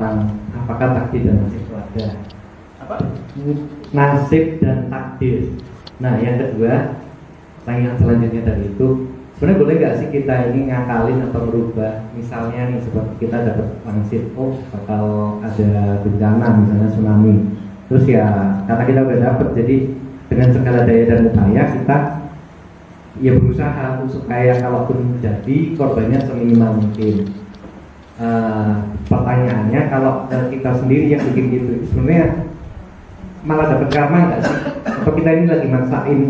tentang apakah takdir dan nasib itu ada. Apa? Nasib dan takdir. Nah, yang kedua, yang selanjutnya tadi itu, sebenarnya boleh nggak sih kita ini ngakalin atau merubah? Misalnya nih, seperti kita dapat wangsit, oh bakal ada bencana, misalnya tsunami. Terus ya, karena kita udah dapat, jadi dengan segala daya dan upaya kita ya berusaha supaya kalaupun jadi korbannya seminimal mungkin. Pertanyaannya, kalau kita sendiri yang bikin gitu, sebenarnya malah dapat karma nggak sih? Atau kita ini lagi maksain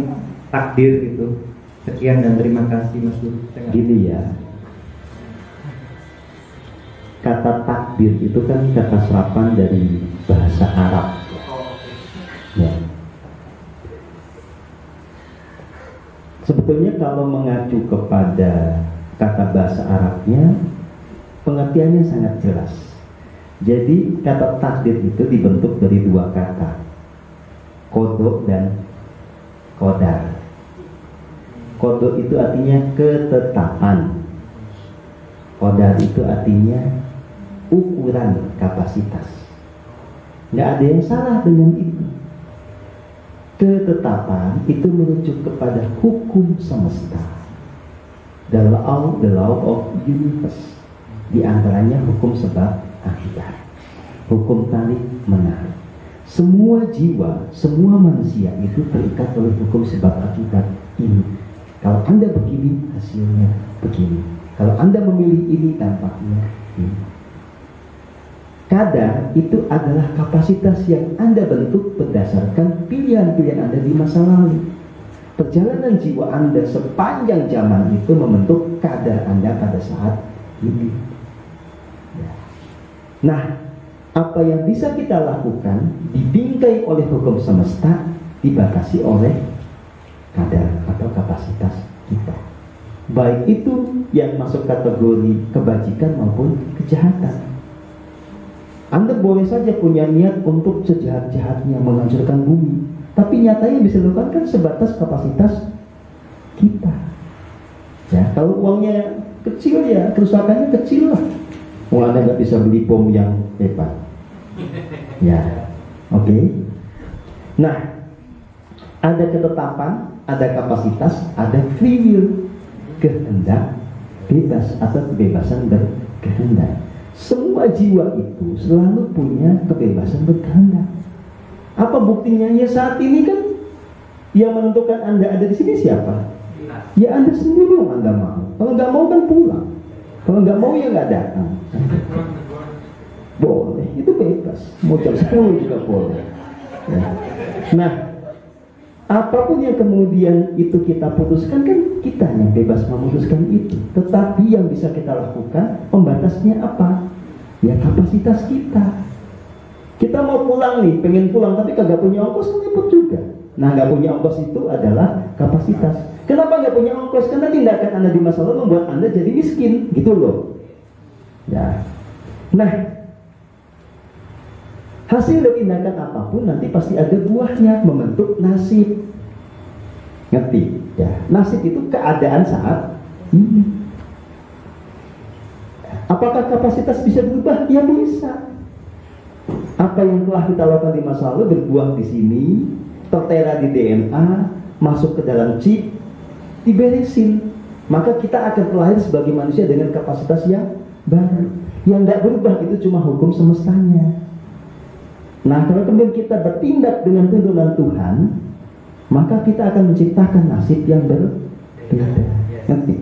takdir gitu? Sekian dan terima kasih Mas Guru. Gini ya, kata takdir itu kan kata serapan dari bahasa Arab. Ya. Sebetulnya kalau mengacu kepada kata bahasa Arabnya, pengertiannya sangat jelas. Jadi kata takdir itu dibentuk dari dua kata, kodok dan kodar. Kodok itu artinya ketetapan, kodar itu artinya ukuran kapasitas. Nggak ada yang salah dengan itu. Ketetapan itu merujuk kepada hukum semesta, the law of universe. Di antaranya hukum sebab akibat, hukum tarik menarik. Semua jiwa, semua manusia itu terikat oleh hukum sebab akibat ini. Kalau Anda begini, hasilnya begini. Kalau Anda memilih ini, dampaknya ini. Kadar itu adalah kapasitas yang Anda bentuk berdasarkan pilihan-pilihan Anda di masa lalu. Perjalanan jiwa Anda sepanjang zaman itu membentuk kadar Anda pada saat ini. Nah, apa yang bisa kita lakukan dibingkai oleh hukum semesta, dibatasi oleh kadar atau kapasitas kita. Baik itu yang masuk kategori kebajikan maupun kejahatan. Anda boleh saja punya niat untuk sejahat-jahatnya menghancurkan bumi, tapi nyatanya bisa dilakukan kan sebatas kapasitas kita. Ya, kalau uangnya kecil ya kerusakannya kecil lah. Anda nggak bisa beli bom yang hebat. Ya, oke. Nah, ada ketetapan, ada kapasitas, ada free will, kehendak bebas atau kebebasan berkehendak. Semua jiwa itu selalu punya kebebasan berkehendak. Apa buktinya? Ya saat ini kan yang menentukan Anda ada di sini siapa? Ya Anda sendiri yang Anda mau. Kalau nggak mau kan pulang. Kalau nggak mau ya nggak datang. Boleh, itu bebas. Mau jam 10 juga boleh. Ya. Nah, apapun yang kemudian itu kita putuskan kan kita yang bebas memutuskan itu. Tetapi yang bisa kita lakukan pembatasnya apa? Ya kapasitas kita. Kita mau pulang nih, pengen pulang tapi kagak punya ongkos, repot juga. Nah, nggak punya ongkos itu adalah kapasitas. Kenapa nggak punya ongkos? Karena tindakan Anda di masa lalu membuat Anda jadi miskin, gitu loh. Ya. Nah, hasil dari tindakan apapun nanti pasti ada buahnya, membentuk nasib. Ngerti? Ya, nasib itu keadaan saat ini. Apakah kapasitas bisa berubah? Ya bisa. Apa yang telah kita lakukan di masa lalu berbuah di sini, tertera di DNA, masuk ke dalam chip, diberesin. Maka kita akan terlahir sebagai manusia dengan kapasitas yang baru. Yang nggak berubah itu cuma hukum semestanya. Nah, kalau kemudian kita bertindak dengan tuntunan Tuhan, maka kita akan menciptakan nasib yang berbeda. Nanti.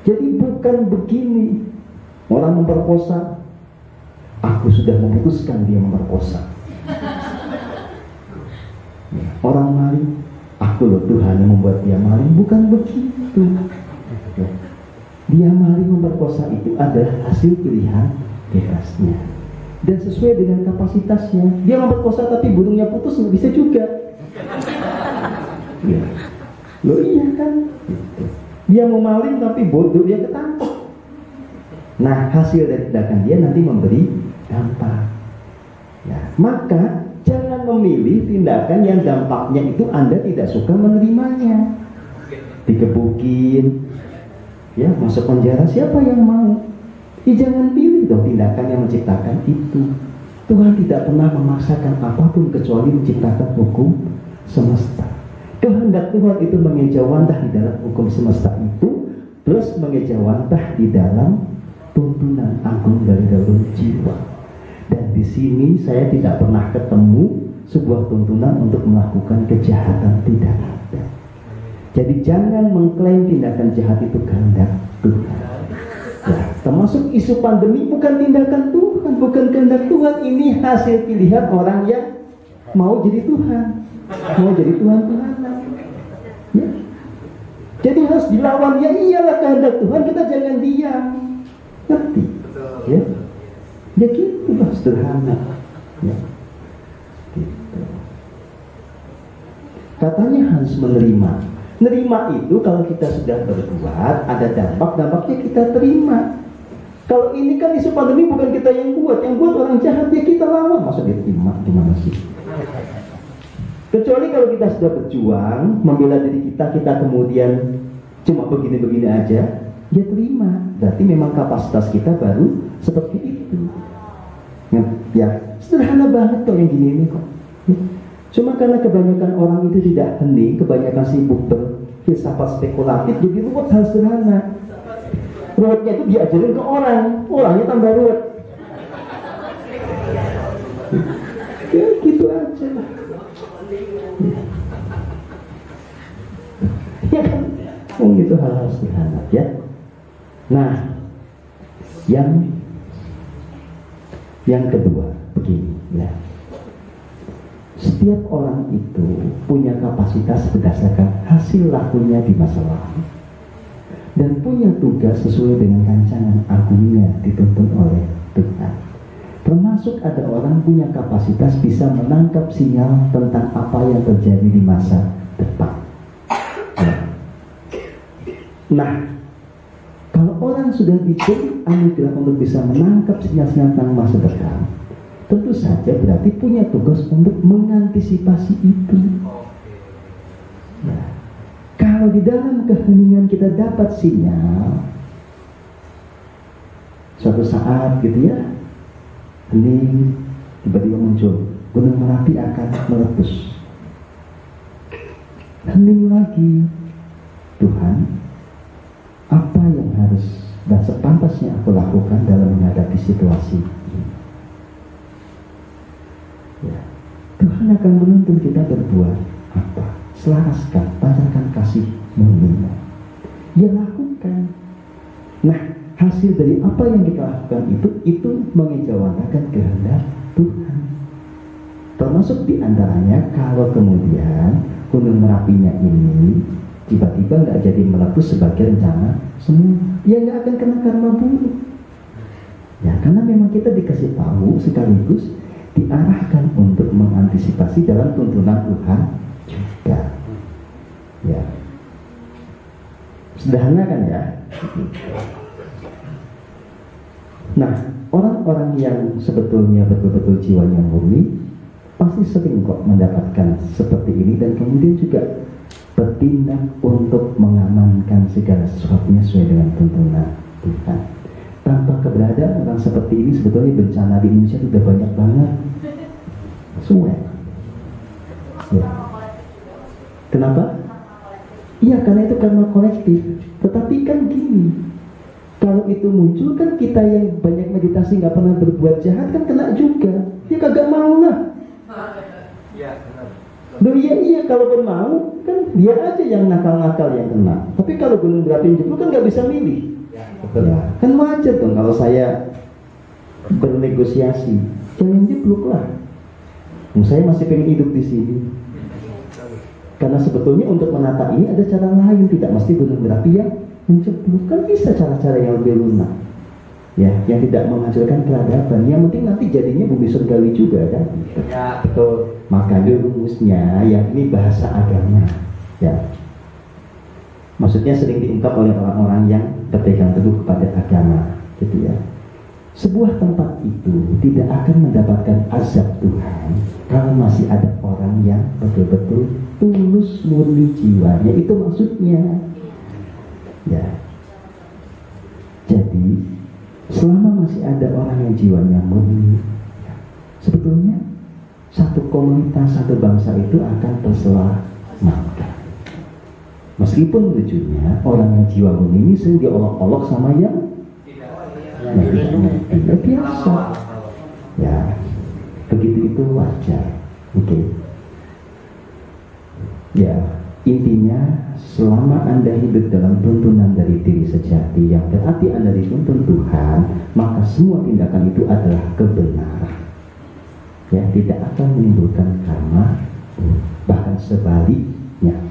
Jadi bukan begini. Orang memperkosa, aku sudah memutuskan dia memperkosa. Orang maling, aku loh Tuhan yang membuat dia maling. Bukan begitu. Dia maling memperkosa itu adalah hasil pilihan bebasnya. Dan sesuai dengan kapasitasnya. Dia memperkosa tapi burungnya putus, nggak bisa juga. Ya. Loh iya kan? Dia mau maling tapi bodoh, dia ketangkep. Nah, hasil dari tindakan dia nanti memberi dampak. Ya. Maka jangan memilih tindakan yang dampaknya itu Anda tidak suka menerimanya. Dikebukin, ya masuk penjara, siapa yang mau? Jangan pilih dong tindakan yang menciptakan itu. Tuhan tidak pernah memaksakan apapun kecuali menciptakan hukum semesta. Kehendak Tuhan itu mengejawantah di dalam hukum semesta itu, plus mengejawantah di dalam tuntunan agung dari dalam jiwa. Dan di sini saya tidak pernah ketemu sebuah tuntunan untuk melakukan kejahatan, tidak ada. Jadi jangan mengklaim tindakan jahat itu kehendak Tuhan. Ya, termasuk isu pandemi bukan tindakan Tuhan, bukan kehendak Tuhan. Ini hasil pilihan orang yang mau jadi Tuhan, mau jadi Tuhan-Tuhanan. Ya. Jadi harus dilawan. Ya iyalah kehendak Tuhan, kita jangan diam. Ngerti? Ya, ya gitulah sederhana. Ya. Gitu. Katanya harus menerima. Nerima itu kalau kita sudah berbuat, ada dampaknya kita terima. Kalau ini kan isu pandemi bukan kita yang buat orang jahat, ya kita lawan. Masa dia terima, gimana sih? Kecuali kalau kita sudah berjuang, membela diri kita kemudian cuma begini-begini aja, ya terima. Berarti memang kapasitas kita baru seperti itu. Ya, sederhana banget kok yang gini ini kok. Cuma karena kebanyakan orang itu tidak hening, kebanyakan sibuk berfilsafat spekulatif, jadi ruwet hal sederhana. Ruwetnya itu diajarin ke orang, orangnya tambah ruwet. Ya gitu aja. Ya kan, gitu hal-hal sederhana ya. Nah, yang kedua begini ya. Setiap orang itu punya kapasitas berdasarkan hasil lakunya di masa lalu dan punya tugas sesuai dengan rancangan agungnya dituntun oleh Tuhan. Termasuk ada orang punya kapasitas bisa menangkap sinyal tentang apa yang terjadi di masa depan. Nah, kalau orang sudah diberi anugerah untuk bisa menangkap sinyal-sinyal tentang masa depan, tentu saja berarti punya tugas untuk mengantisipasi itu. Ya. Kalau di dalam keheningan kita dapat sinyal, suatu saat gitu ya, hening, tiba-tiba muncul, Gunung Merapi akan meletus. Hening lagi, Tuhan, apa yang harus dan sepantasnya aku lakukan dalam menghadapi situasi ini? Ya. Tuhan akan menuntun kita berbuat apa? Selaraskan, pancarkan kasih murninya. Ya lakukan. Nah, hasil dari apa yang kita lakukan itu mengejawantahkan kehendak Tuhan. Termasuk diantaranya kalau kemudian Gunung Merapinya ini tiba-tiba nggak jadi meletus sebagai rencana semua, ya nggak akan kena karma buruk. Ya karena memang kita dikasih tahu sekaligus diarahkan untuk mengantisipasi dalam tuntunan Tuhan juga. Ya, sederhana kan ya. Nah, orang-orang yang sebetulnya betul-betul jiwanya murni pasti sering kok mendapatkan seperti ini dan kemudian juga bertindak untuk mengamankan segala sesuatunya sesuai dengan tuntunan Tuhan. Tanpa keberadaan orang seperti ini sebetulnya bencana di Indonesia sudah banyak banget. Semua. Ya. Kenapa? Iya karena itu karena kolektif. Tetapi kan gini, kalau itu muncul kan kita yang banyak meditasi nggak pernah berbuat jahat kan kena juga. Ya kagak mau lah. Loh iya kalaupun mau kan dia aja yang nakal-nakal yang kena. Tapi kalau Gunung Merapi jeblok kan nggak bisa milih. Ya, kan wajar dong kalau saya bernegosiasi, jangan jeblok lah. Saya masih pengen hidup di sini. Karena sebetulnya untuk menata ini ada cara lain, tidak mesti Gunung Merapi yang menjeblok. Kan bisa cara-cara yang lebih lunak, ya, yang tidak menghasilkan peradaban. Yang penting nanti jadinya bumi surgawi juga kan. Ya betul. Makanya rumusnya, ya ini bahasa agama, ya. Maksudnya sering diungkap oleh orang-orang yang berpegang teguh kepada agama, gitu ya. Sebuah tempat itu tidak akan mendapatkan azab Tuhan kalau masih ada orang yang betul-betul tulus murni jiwanya. Itu maksudnya. Ya. Jadi selama masih ada orang yang jiwanya murni. Sebetulnya satu komunitas, satu bangsa itu akan terselamatkan. Meskipun lucunya orang yang jiwa murni ini sering diolok-olok sama yang tidak biasa. Ya, begitu itu wajar. Oke. Ya, intinya selama Anda hidup dalam tuntunan dari diri sejati yang berarti Anda dituntun Tuhan, maka semua tindakan itu adalah kebenaran. Ya, tidak akan menimbulkan karma, bahkan sebaliknya.